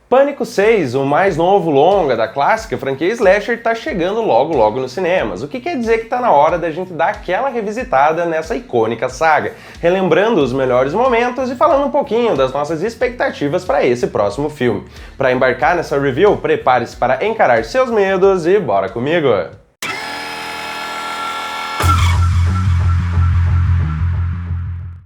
Pânico 6, o mais novo longa da clássica franquia slasher, tá chegando logo nos cinemas, o que quer dizer que tá na hora da gente dar aquela revisitada nessa icônica saga, relembrando os melhores momentos e falando um pouquinho das nossas expectativas para esse próximo filme. Para embarcar nessa review, prepare-se para encarar seus medos e bora comigo!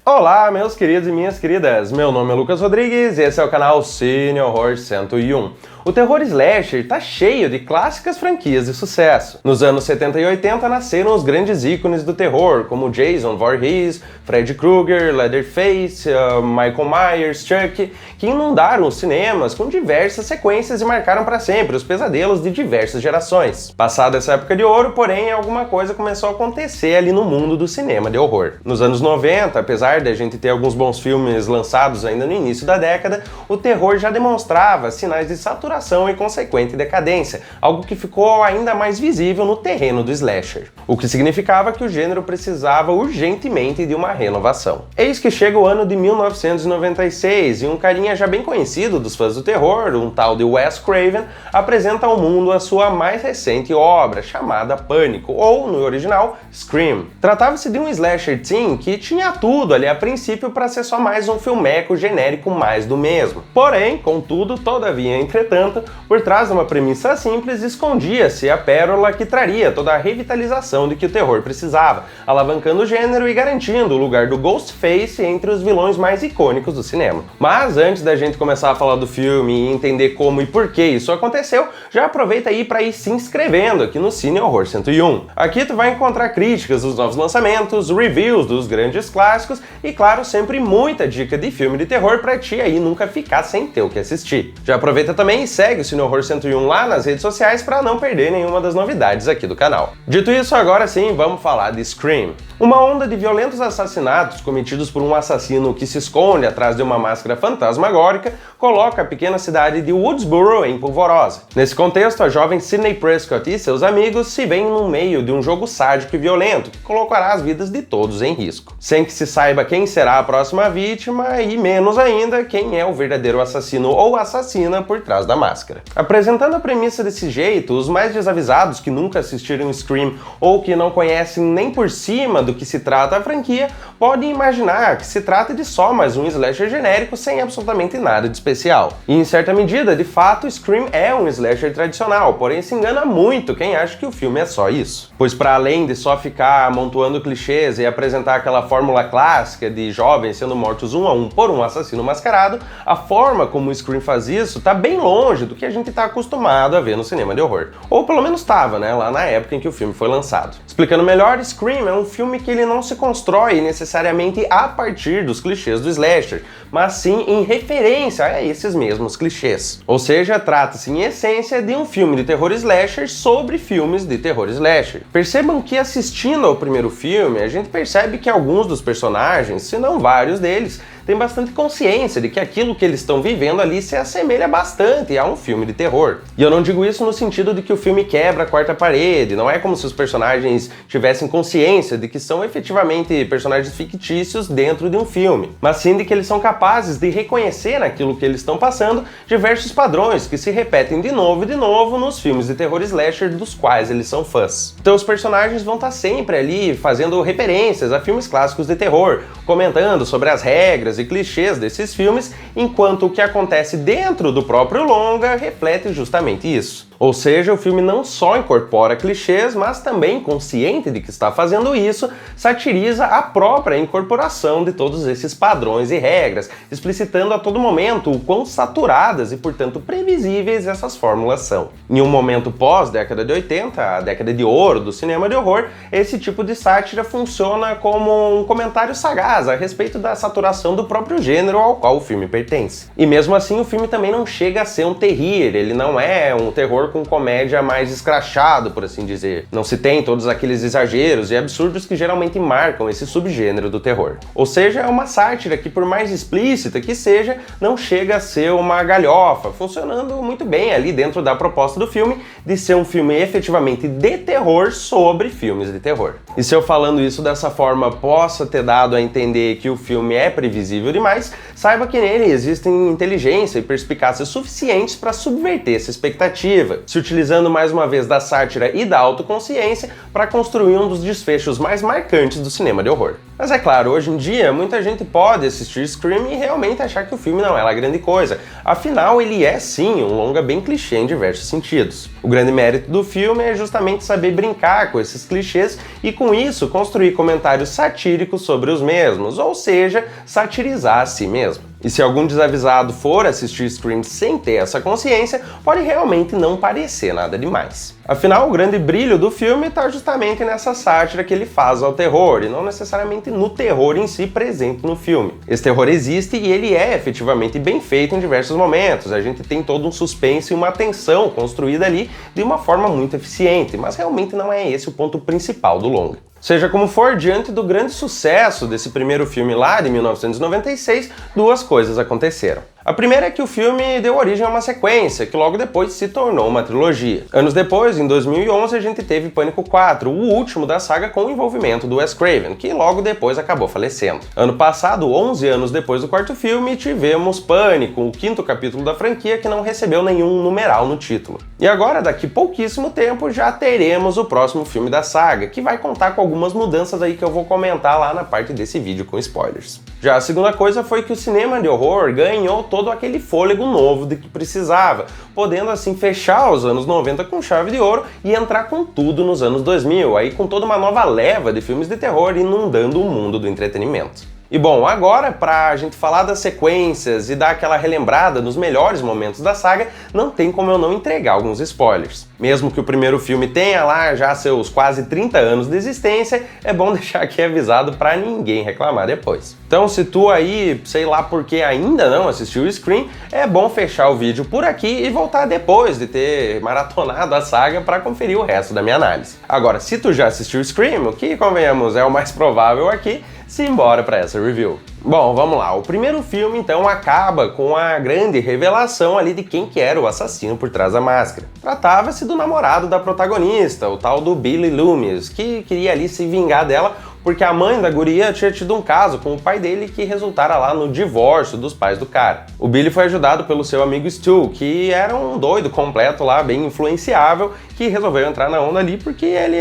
Olá, meus queridos e minhas queridas! Meu nome é Lucas Rodrigues e esse é o canal Cine Horror 101. O terror slasher tá cheio de clássicas franquias de sucesso. Nos anos 70 e 80 nasceram os grandes ícones do terror, como Jason Voorhees, Freddy Krueger, Leatherface, Michael Myers, Chuck, que inundaram os cinemas com diversas sequências e marcaram para sempre os pesadelos de diversas gerações. Passada essa época de ouro, porém, alguma coisa começou a acontecer ali no mundo do cinema de horror. Nos anos 90, apesar de a gente ter alguns bons filmes lançados ainda no início da década, o terror já demonstrava sinais de saturação e consequente decadência, algo que ficou ainda mais visível no terreno do slasher, o que significava que o gênero precisava urgentemente de uma renovação. Eis que chega o ano de 1996 e um carinha já bem conhecido dos fãs do terror, um tal de Wes Craven, apresenta ao mundo a sua mais recente obra, chamada Pânico, ou, no original, Scream. Tratava-se de um slasher teen que tinha tudo ali a princípio para ser só mais um filmeco genérico mais do mesmo. Porém, contudo, todavia, entretanto, por trás de uma premissa simples, escondia-se a pérola que traria toda a revitalização de que o terror precisava, alavancando o gênero e garantindo o lugar do Ghostface entre os vilões mais icônicos do cinema. Mas antes da gente começar a falar do filme e entender como e por que isso aconteceu, já aproveita aí para ir se inscrevendo aqui no Cine Horror 101. Aqui tu vai encontrar críticas dos novos lançamentos, reviews dos grandes clássicos e, claro, sempre muita dica de filme de terror para ti aí nunca ficar sem ter o que assistir. Já aproveita também e segue o Cine Horror 101 lá nas redes sociais para não perder nenhuma das novidades aqui do canal. Dito isso, agora sim, vamos falar de Scream. Uma onda de violentos assassinatos cometidos por um assassino que se esconde atrás de uma máscara fantasmagórica coloca a pequena cidade de Woodsboro em polvorosa. Nesse contexto, a jovem Sidney Prescott e seus amigos se veem no meio de um jogo sádico e violento que colocará as vidas de todos em risco, sem que se saiba quem será a próxima vítima e, menos ainda, quem é o verdadeiro assassino ou assassina por trás da máscara. Apresentando a premissa desse jeito, os mais desavisados que nunca assistiram Scream ou que não conhecem nem por cima do que se trata a franquia, podem imaginar que se trata de só mais um slasher genérico sem absolutamente nada de especial. E em certa medida, de fato, Scream é um slasher tradicional, porém se engana muito quem acha que o filme é só isso. Pois para além de só ficar amontoando clichês e apresentar aquela fórmula clássica de jovens sendo mortos um a um por um assassino mascarado, a forma como o Scream faz isso tá bem longe do que a gente tá acostumado a ver no cinema de horror. Ou pelo menos estava, né, lá na época em que o filme foi lançado. Explicando melhor, Scream é um filme que ele não se constrói necessariamente a partir dos clichês do slasher, mas sim em referência a esses mesmos clichês. Ou seja, trata-se em essência de um filme de terror slasher sobre filmes de terror slasher. Percebam que assistindo ao primeiro filme, a gente percebe que alguns dos personagens, se não vários deles, tem bastante consciência de que aquilo que eles estão vivendo ali se assemelha bastante a um filme de terror. E eu não digo isso no sentido de que o filme quebra a quarta parede, não é como se os personagens tivessem consciência de que são efetivamente personagens fictícios dentro de um filme, mas sim de que eles são capazes de reconhecer naquilo que eles estão passando diversos padrões que se repetem de novo e de novo nos filmes de terror slasher dos quais eles são fãs. Então os personagens vão estar sempre ali fazendo referências a filmes clássicos de terror, comentando sobre as regras e clichês desses filmes, enquanto o que acontece dentro do próprio longa reflete justamente isso. Ou seja, o filme não só incorpora clichês, mas também, consciente de que está fazendo isso, satiriza a própria incorporação de todos esses padrões e regras, explicitando a todo momento o quão saturadas e, portanto, previsíveis essas fórmulas são. Em um momento pós-década de 80, a década de ouro do cinema de horror, esse tipo de sátira funciona como um comentário sagaz a respeito da saturação do próprio gênero ao qual o filme pertence. E mesmo assim, o filme também não chega a ser um terrir, ele não é um terror com comédia mais escrachado, por assim dizer. Não se tem todos aqueles exageros e absurdos que geralmente marcam esse subgênero do terror. Ou seja, é uma sátira que, por mais explícita que seja, não chega a ser uma galhofa, funcionando muito bem ali dentro da proposta do filme de ser um filme efetivamente de terror sobre filmes de terror. E se eu falando isso dessa forma possa ter dado a entender que o filme é previsível demais, saiba que nele existem inteligência e perspicácia suficientes para subverter essa expectativa, se utilizando mais uma vez da sátira e da autoconsciência para construir um dos desfechos mais marcantes do cinema de horror. Mas é claro, hoje em dia, muita gente pode assistir Scream e realmente achar que o filme não é lá grande coisa. Afinal, ele é sim um longa bem clichê em diversos sentidos. O grande mérito do filme é justamente saber brincar com esses clichês e com isso construir comentários satíricos sobre os mesmos, ou seja, satirizar a si mesmo. E se algum desavisado for assistir Scream sem ter essa consciência, pode realmente não parecer nada demais. Afinal, o grande brilho do filme está justamente nessa sátira que ele faz ao terror, e não necessariamente no terror em si presente no filme. Esse terror existe e ele é efetivamente bem feito em diversos momentos. A gente tem todo um suspense e uma tensão construída ali de uma forma muito eficiente, mas realmente não é esse o ponto principal do longa. Seja como for, diante do grande sucesso desse primeiro filme lá de 1996, duas coisas aconteceram. A primeira é que o filme deu origem a uma sequência, que logo depois se tornou uma trilogia. Anos depois, em 2011, a gente teve Pânico 4, o último da saga com o envolvimento do Wes Craven, que logo depois acabou falecendo. Ano passado, 11 anos depois do quarto filme, tivemos Pânico, o quinto capítulo da franquia que não recebeu nenhum numeral no título. E agora, daqui pouquíssimo tempo, já teremos o próximo filme da saga, que vai contar com algumas mudanças aí que eu vou comentar lá na parte desse vídeo com spoilers. Já a segunda coisa foi que o cinema de horror ganhou todo aquele fôlego novo de que precisava, podendo assim fechar os anos 90 com chave de ouro e entrar com tudo nos anos 2000, aí com toda uma nova leva de filmes de terror inundando o mundo do entretenimento. E bom, agora pra gente falar das sequências e dar aquela relembrada nos melhores momentos da saga, não tem como eu não entregar alguns spoilers. Mesmo que o primeiro filme tenha lá já seus quase 30 anos de existência, é bom deixar aqui avisado pra ninguém reclamar depois. Então se tu aí, sei lá porque ainda não assistiu o Scream, é bom fechar o vídeo por aqui e voltar depois de ter maratonado a saga pra conferir o resto da minha análise. Agora, se tu já assistiu o Scream, o que, convenhamos, é o mais provável aqui, simbora para essa review. Bom, vamos lá. O primeiro filme, então, acaba com a grande revelação ali de quem que era o assassino por trás da máscara. Tratava-se do namorado da protagonista, o tal do Billy Loomis, que queria ali se vingar dela porque a mãe da guria tinha tido um caso com o pai dele que resultara lá no divórcio dos pais do cara. O Billy foi ajudado pelo seu amigo Stu, que era um doido completo lá, bem influenciável, que resolveu entrar na onda ali porque ele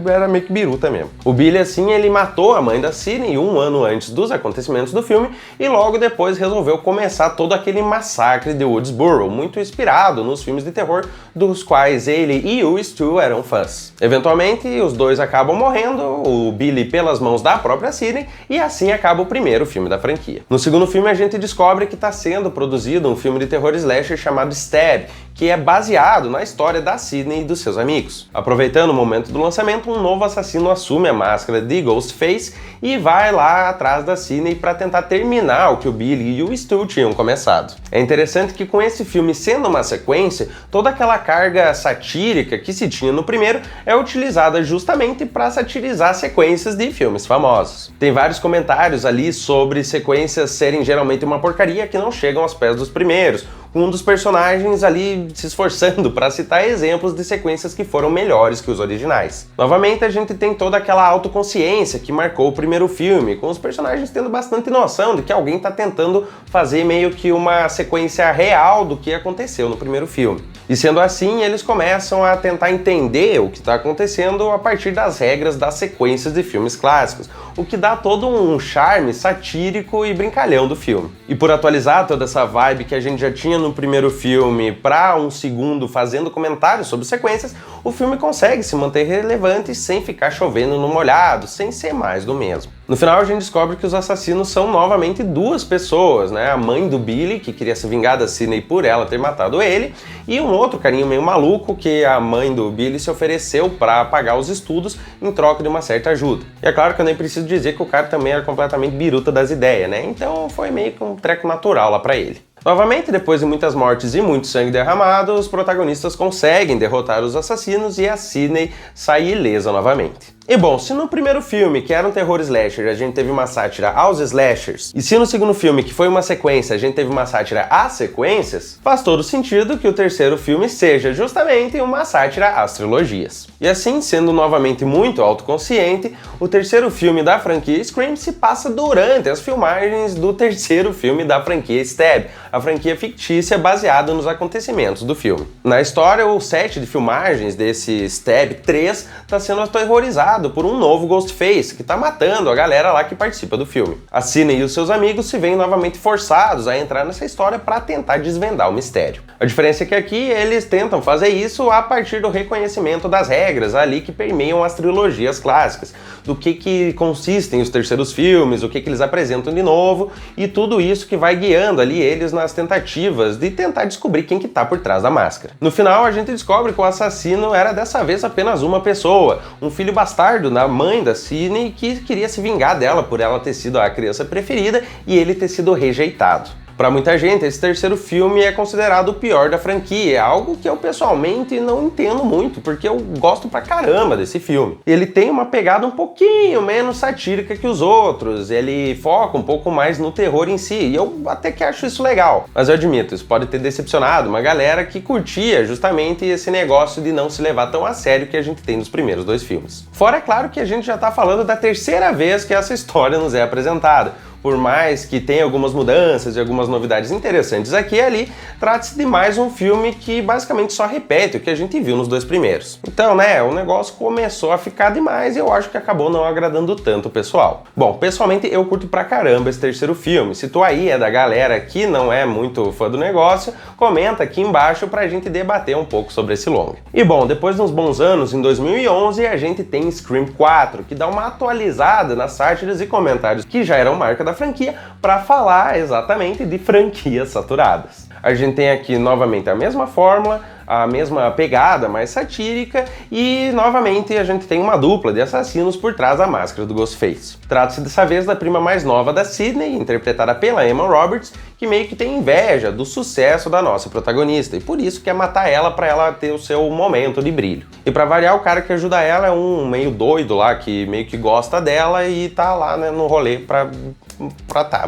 era meio que biruta mesmo. O Billy, assim, ele matou a mãe da Sidney um ano antes dos acontecimentos do filme e logo depois resolveu começar todo aquele massacre de Woodsboro, muito inspirado nos filmes de terror dos quais ele e o Stu eram fãs. Eventualmente, os dois acabam morrendo, o Billy pelas mãos da própria Sidney, e assim acaba o primeiro filme da franquia. No segundo filme a gente descobre que está sendo produzido um filme de terror slasher chamado Stab, que é baseado na história da Sidney e dos seus amigos. Aproveitando o momento do lançamento, um novo assassino assume a máscara de Ghostface e vai lá atrás da Sidney para tentar terminar o que o Billy e o Stu tinham começado. É interessante que com esse filme sendo uma sequência, toda aquela carga satírica que se tinha no primeiro é utilizada justamente para satirizar sequências de filmes famosos. Tem vários comentários ali sobre sequências serem geralmente uma porcaria que não chegam aos pés dos primeiros, com um dos personagens ali se esforçando para citar exemplos de sequências que foram melhores que os originais. Novamente, a gente tem toda aquela autoconsciência que marcou o primeiro filme, com os personagens tendo bastante noção de que alguém está tentando fazer meio que uma sequência real do que aconteceu no primeiro filme. E sendo assim, eles começam a tentar entender o que está acontecendo a partir das regras das sequências de filmes clássicos, o que dá todo um charme satírico e brincalhão do filme. E por atualizar toda essa vibe que a gente já tinha no primeiro filme para um segundo fazendo comentários sobre sequências, o filme consegue se manter relevante sem ficar chovendo no molhado, sem ser mais do mesmo. No final a gente descobre que os assassinos são novamente duas pessoas, né? A mãe do Billy, que queria se vingar da Sidney por ela ter matado ele, e um outro carinho meio maluco que a mãe do Billy se ofereceu para pagar os estudos em troca de uma certa ajuda. E é claro que eu nem preciso dizer que o cara também era completamente biruta das ideias, né? Então foi meio que um treco natural lá pra ele. Novamente, depois de muitas mortes e muito sangue derramado, os protagonistas conseguem derrotar os assassinos e a Sidney sai ilesa novamente. E bom, se no primeiro filme, que era um terror slasher, a gente teve uma sátira aos slashers, e se no segundo filme, que foi uma sequência, a gente teve uma sátira às sequências, faz todo sentido que o terceiro filme seja justamente uma sátira às trilogias. E assim, sendo novamente muito autoconsciente, o terceiro filme da franquia Scream se passa durante as filmagens do terceiro filme da franquia Stab, a franquia fictícia baseada nos acontecimentos do filme. Na história, o set de filmagens desse Stab 3 está sendo aterrorizado por um novo Ghostface, que tá matando a galera lá que participa do filme. A Sidney e os seus amigos se veem novamente forçados a entrar nessa história para tentar desvendar o mistério. A diferença é que aqui eles tentam fazer isso a partir do reconhecimento das regras ali que permeiam as trilogias clássicas, do que consistem os terceiros filmes, o que eles apresentam de novo, e tudo isso que vai guiando ali eles nas tentativas de tentar descobrir quem que tá por trás da máscara. No final, a gente descobre que o assassino era dessa vez apenas uma pessoa, um filho bastardo da mãe da Sidney que queria se vingar dela por ela ter sido a criança preferida e ele ter sido rejeitado. Para muita gente, esse terceiro filme é considerado o pior da franquia, algo que eu pessoalmente não entendo muito, porque eu gosto pra caramba desse filme. Ele tem uma pegada um pouquinho menos satírica que os outros, ele foca um pouco mais no terror em si, e eu até que acho isso legal. Mas eu admito, isso pode ter decepcionado uma galera que curtia justamente esse negócio de não se levar tão a sério que a gente tem nos primeiros dois filmes. Fora, é claro, que a gente já tá falando da terceira vez que essa história nos é apresentada. Por mais que tenha algumas mudanças e algumas novidades interessantes aqui e ali, trata-se de mais um filme que basicamente só repete o que a gente viu nos dois primeiros. Então, né, o negócio começou a ficar demais e eu acho que acabou não agradando tanto o pessoal. Bom, pessoalmente eu curto pra caramba esse terceiro filme. Se tu aí é da galera que não é muito fã do negócio, comenta aqui embaixo pra gente debater um pouco sobre esse longa. E bom, depois de uns bons anos, em 2011, a gente tem Scream 4, que dá uma atualizada nas sátiras e comentários que já eram marca da franquia para falar exatamente de franquias saturadas. A gente tem aqui novamente a mesma fórmula, a mesma pegada mais satírica e novamente a gente tem uma dupla de assassinos por trás da máscara do Ghostface. Trata-se dessa vez da prima mais nova da Sidney, interpretada pela Emma Roberts, que meio que tem inveja do sucesso da nossa protagonista e por isso quer matar ela para ela ter o seu momento de brilho. E para variar, o cara que ajuda ela é um meio doido lá que meio que gosta dela e tá lá, né, no rolê pra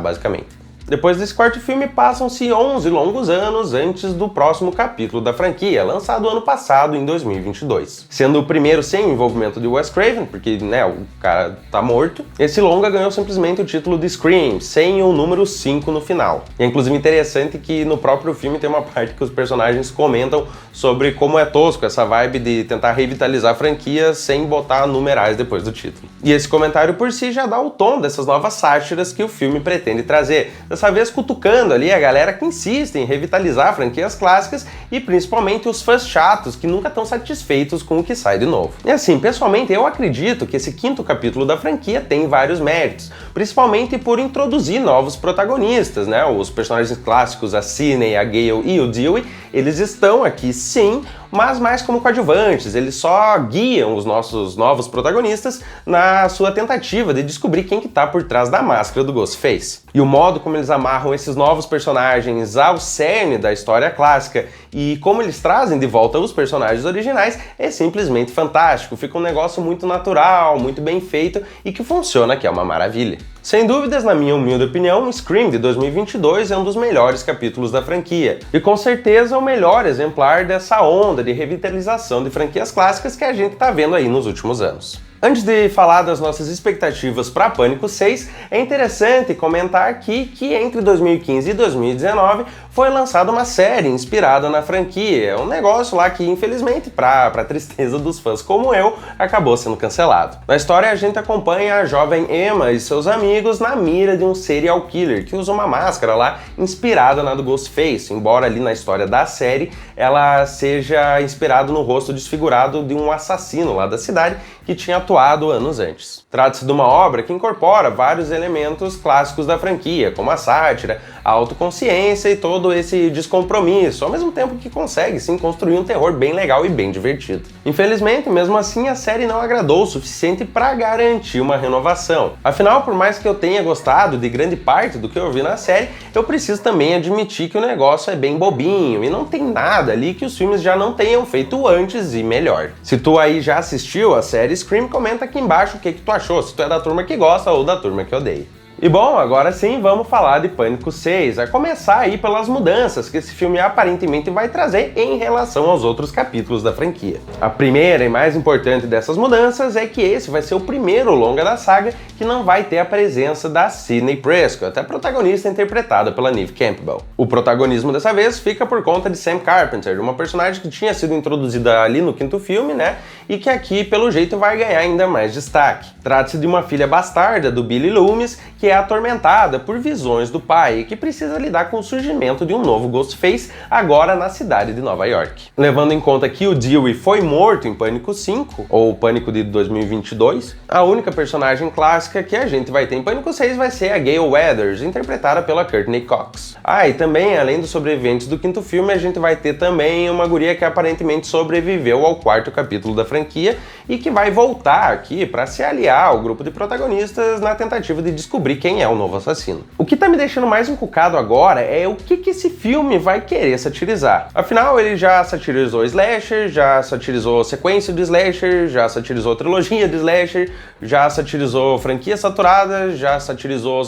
basicamente. Depois desse quarto filme, passam-se 11 longos anos antes do próximo capítulo da franquia, lançado ano passado, em 2022. Sendo o primeiro sem o envolvimento de Wes Craven, porque, né, o cara tá morto, esse longa ganhou simplesmente o título de Scream, sem o número 5 no final. E é inclusive interessante que no próprio filme tem uma parte que os personagens comentam sobre como é tosco essa vibe de tentar revitalizar a franquia sem botar numerais depois do título. E esse comentário por si já dá o tom dessas novas sátiras que o filme pretende trazer, dessa vez cutucando ali a galera que insiste em revitalizar franquias clássicas e principalmente os fãs chatos que nunca estão satisfeitos com o que sai de novo. E assim, pessoalmente eu acredito que esse quinto capítulo da franquia tem vários méritos, principalmente por introduzir novos protagonistas, né? Os personagens clássicos, a Sidney, a Gale e o Dewey, eles estão aqui sim, mas mais como coadjuvantes, eles só guiam os nossos novos protagonistas na sua tentativa de descobrir quem que tá por trás da máscara do Ghostface. E o modo como eles amarram esses novos personagens ao cerne da história clássica e como eles trazem de volta os personagens originais é simplesmente fantástico, fica um negócio muito natural, muito bem feito e que funciona, que é uma maravilha. Sem dúvidas, na minha humilde opinião, Scream de 2022 é um dos melhores capítulos da franquia, e com certeza o melhor exemplar dessa onda de revitalização de franquias clássicas que a gente tá vendo aí nos últimos anos. Antes de falar das nossas expectativas para Pânico 6, é interessante comentar aqui que entre 2015 e 2019 foi lançada uma série inspirada na franquia, um negócio lá que infelizmente, pra tristeza dos fãs como eu, acabou sendo cancelado. Na história a gente acompanha a jovem Emma e seus amigos na mira de um serial killer que usa uma máscara lá inspirada na do Ghostface, embora ali na história da série ela seja inspirada no rosto desfigurado de um assassino lá da cidade que tinha atuado anos antes. Trata-se de uma obra que incorpora vários elementos clássicos da franquia, como a sátira, a autoconsciência e todo todo esse descompromisso, ao mesmo tempo que consegue sim construir um terror bem legal e bem divertido. Infelizmente, mesmo assim, a série não agradou o suficiente para garantir uma renovação. Afinal, por mais que eu tenha gostado de grande parte do que eu vi na série, eu preciso também admitir que o negócio é bem bobinho e não tem nada ali que os filmes já não tenham feito antes e melhor. Se tu aí já assistiu a série Scream, comenta aqui embaixo o que tu achou, se tu é da turma que gosta ou da turma que odeia. E bom, agora sim vamos falar de Pânico 6, a começar aí pelas mudanças que esse filme aparentemente vai trazer em relação aos outros capítulos da franquia. A primeira e mais importante dessas mudanças é que esse vai ser o primeiro longa da saga que não vai ter a presença da Sidney Prescott, a protagonista interpretada pela Neve Campbell. O protagonismo dessa vez fica por conta de Sam Carpenter, uma personagem que tinha sido introduzida ali no quinto filme, né, e que aqui pelo jeito vai ganhar ainda mais destaque. Trata-se de uma filha bastarda do Billy Loomis, que é atormentada por visões do pai e que precisa lidar com o surgimento de um novo Ghostface agora na cidade de Nova York. Levando em conta que o Dewey foi morto em Pânico 5, ou Pânico de 2022, a única personagem clássica que a gente vai ter em Pânico 6 vai ser a Gale Weathers, interpretada pela Courtney Cox. E também, além dos sobreviventes do quinto filme, a gente vai ter também uma guria que aparentemente sobreviveu ao quarto capítulo da franquia e que vai voltar aqui para se aliar ao grupo de protagonistas na tentativa de descobrir quem é o novo assassino. O que tá me deixando mais encucado agora é o que esse filme vai querer satirizar. Afinal, ele já satirizou slasher, já satirizou sequência de slasher, já satirizou trilogia de slasher, já satirizou franquia saturada, já satirizou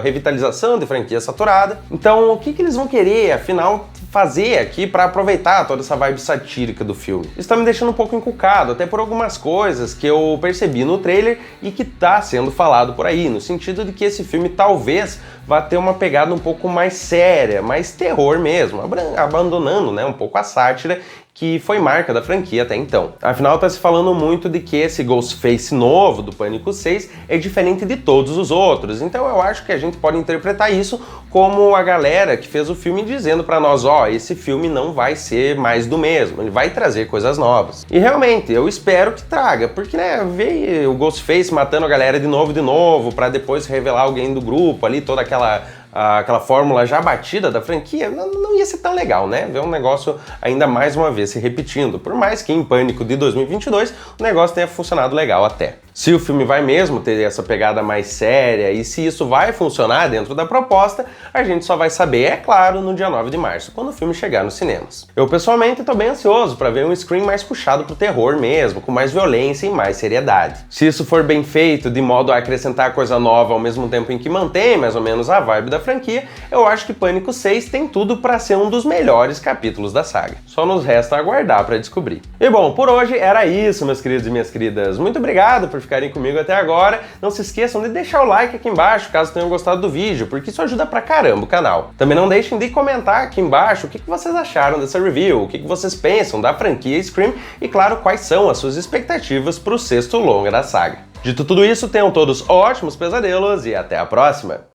revitalização de franquia saturada. Então, o que eles vão querer, afinal, fazer aqui para aproveitar toda essa vibe satírica do filme? Isso tá me deixando um pouco encucado, até por algumas coisas que eu percebi no trailer e que tá sendo falado por aí, no sentido de que esse filme talvez vá ter uma pegada um pouco mais séria, mais terror mesmo, abandonando, né, um pouco a sátira que foi marca da franquia até então. Afinal, tá se falando muito de que esse Ghostface novo do Pânico 6 é diferente de todos os outros, então eu acho que a gente pode interpretar isso como a galera que fez o filme dizendo pra nós, esse filme não vai ser mais do mesmo, ele vai trazer coisas novas. E realmente, eu espero que traga, porque, né, ver o Ghostface matando a galera de novo, pra depois revelar alguém do grupo ali, toda aquela fórmula já batida da franquia, não ia ser tão legal, né? Ver um negócio ainda mais uma vez se repetindo, por mais que em Pânico de 2022 o negócio tenha funcionado legal até. Se o filme vai mesmo ter essa pegada mais séria e se isso vai funcionar dentro da proposta, a gente só vai saber, é claro, no dia 9 de março, quando o filme chegar nos cinemas. Eu pessoalmente tô bem ansioso para ver um Scream mais puxado pro terror mesmo, com mais violência e mais seriedade. Se isso for bem feito, de modo a acrescentar coisa nova ao mesmo tempo em que mantém mais ou menos a vibe da franquia, eu acho que Pânico 6 tem tudo para ser um dos melhores capítulos da saga. Só nos resta aguardar para descobrir. E bom, por hoje era isso, meus queridos e minhas queridas. Muito obrigado por ficarem comigo até agora. Não se esqueçam de deixar o like aqui embaixo caso tenham gostado do vídeo, porque isso ajuda pra caramba o canal. Também não deixem de comentar aqui embaixo o que vocês acharam dessa review, o que vocês pensam da franquia Scream e, claro, quais são as suas expectativas pro sexto longa da saga. Dito tudo isso, tenham todos ótimos pesadelos e até a próxima!